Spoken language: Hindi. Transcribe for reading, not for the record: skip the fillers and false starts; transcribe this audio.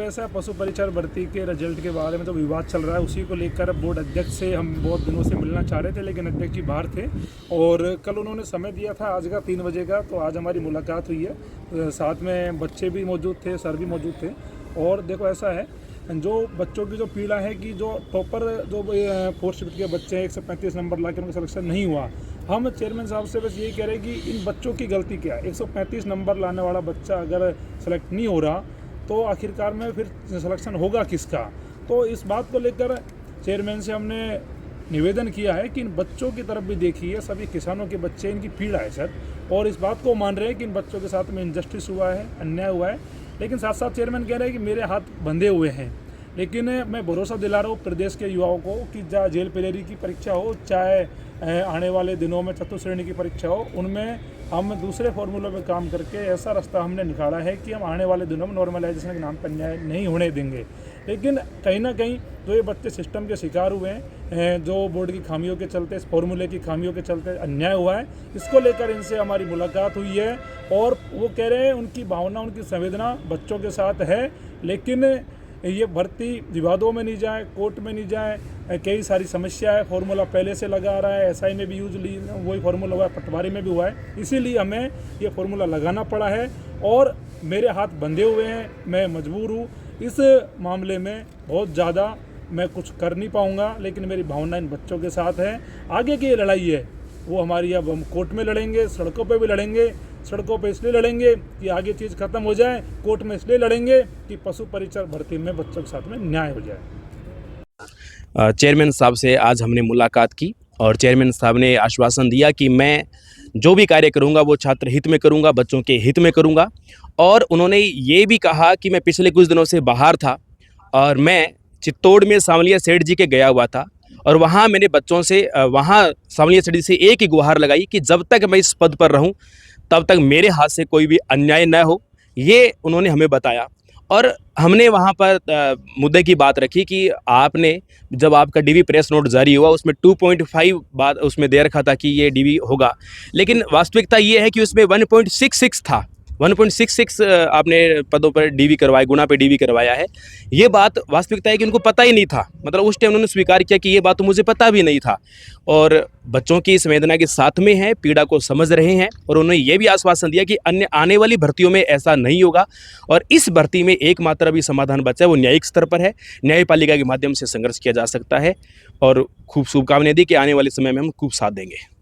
देखो ऐसा पशु परिचार भर्ती के रिजल्ट के बारे में तो विवाद चल रहा है, उसी को लेकर बोर्ड अध्यक्ष से हम बहुत दिनों से मिलना चाह रहे थे, लेकिन अध्यक्ष जी बाहर थे और कल उन्होंने समय दिया था आज का 3 बजे का, तो आज हमारी मुलाकात हुई है। साथ में बच्चे भी मौजूद थे, सर भी मौजूद थे। और देखो ऐसा है, जो बच्चों की जो पीड़ा है कि जो टॉपर जो 4th शिफ्ट के बच्चे हैं 135 नंबर ला के उनका सिलेक्शन नहीं हुआ, हम चेयरमैन साहब से बस यही कह रहे हैं कि इन बच्चों की गलती क्या है। 135 नंबर लाने वाला बच्चा अगर सेलेक्ट नहीं हो रहा तो आखिरकार में फिर सिलेक्शन होगा किसका। तो इस बात को लेकर चेयरमैन से हमने निवेदन किया है कि इन बच्चों की तरफ भी देखिए, सभी किसानों के बच्चे, इनकी पीड़ा है सर, और इस बात को मान रहे हैं कि इन बच्चों के साथ में इनजस्टिस हुआ है, अन्याय हुआ है। लेकिन साथ साथ चेयरमैन कह रहे हैं कि मेरे हाथ बंधे हुए हैं, लेकिन मैं भरोसा दिला रहा हूँ प्रदेश के युवाओं को कि चाहे जेल पेलेरी की परीक्षा हो, चाहे आने वाले दिनों में चतुर्थ श्रेणी की परीक्षा हो, उनमें हम दूसरे फॉर्मूलों में काम करके ऐसा रास्ता हमने निकाला है कि हम आने वाले दिनों में नॉर्मलाइजेशन के नाम पर अन्याय नहीं होने देंगे। लेकिन कहीं ना कहीं जो ये बच्चे सिस्टम के शिकार हुए हैं, जो बोर्ड की खामियों के चलते, इस फॉर्मूले की खामियों के चलते अन्याय हुआ है, इसको लेकर इनसे हमारी मुलाकात हुई है और वो कह रहे हैं उनकी भावना, उनकी संवेदना बच्चों के साथ है, लेकिन ये भर्ती विवादों में नहीं जाए, कोर्ट में नहीं जाए, कई सारी समस्या है। फार्मूला पहले से लगा रहा है, एसआई में भी यूज वही फार्मूला हुआ है, पटवारी में भी हुआ है, इसीलिए हमें ये फार्मूला लगाना पड़ा है और मेरे हाथ बंधे हुए हैं, मैं मजबूर हूँ। इस मामले में बहुत ज़्यादा मैं कुछ कर नहीं पाऊँगा, लेकिन मेरी भावना इन बच्चों के साथ है। आगे की ये लड़ाई है वो हमारी, अब हम कोर्ट में लड़ेंगे, सड़कों पे भी लड़ेंगे। सड़कों पे इसलिए लड़ेंगे कि आगे चीज़ खत्म हो जाए, कोर्ट में इसलिए लड़ेंगे कि पशु परिचार भर्ती में बच्चों के साथ में न्याय हो जाए। चेयरमैन साहब से आज हमने मुलाकात की और चेयरमैन साहब ने आश्वासन दिया कि मैं जो भी कार्य करूंगा वो छात्र हित में करूंगा, बच्चों के हित में करूंगा। और उन्होंने ये भी कहा कि मैं पिछले कुछ दिनों से बाहर था और मैं चित्तौड़ में सांवलिया सेठ जी के गया हुआ था और वहाँ मैंने बच्चों से, वहाँ सांवलिया सेठ जी से एक ही गुहार लगाई कि जब तक मैं इस पद पर रहूं तब तक मेरे हाथ से कोई भी अन्याय न हो। ये उन्होंने हमें बताया और हमने वहाँ पर मुद्दे की बात रखी कि आपने, जब आपका डीवी प्रेस नोट जारी हुआ उसमें 2.5 बात उसमें दे रखा था कि ये डीवी होगा, लेकिन वास्तविकता ये है कि उसमें 1.66 था। 1.66 आपने पदों पर डीवी करवाया, गुना पे डीवी करवाया है। ये बात वास्तविकता है कि उनको पता ही नहीं था, मतलब उस टाइम उन्होंने स्वीकार किया कि ये बात तो मुझे पता भी नहीं था। और बच्चों की संवेदना के साथ में है, पीड़ा को समझ रहे हैं और उन्होंने ये भी आश्वासन दिया कि अन्य आने वाली भर्तियों में ऐसा नहीं होगा और इस भर्ती में एकमात्र अभी समाधान बचा है वो न्यायिक स्तर पर है। न्यायपालिका के माध्यम से संघर्ष किया जा सकता है और खूब शुभकामनाएं दी कि आने वाले समय में हम खूब साथ देंगे।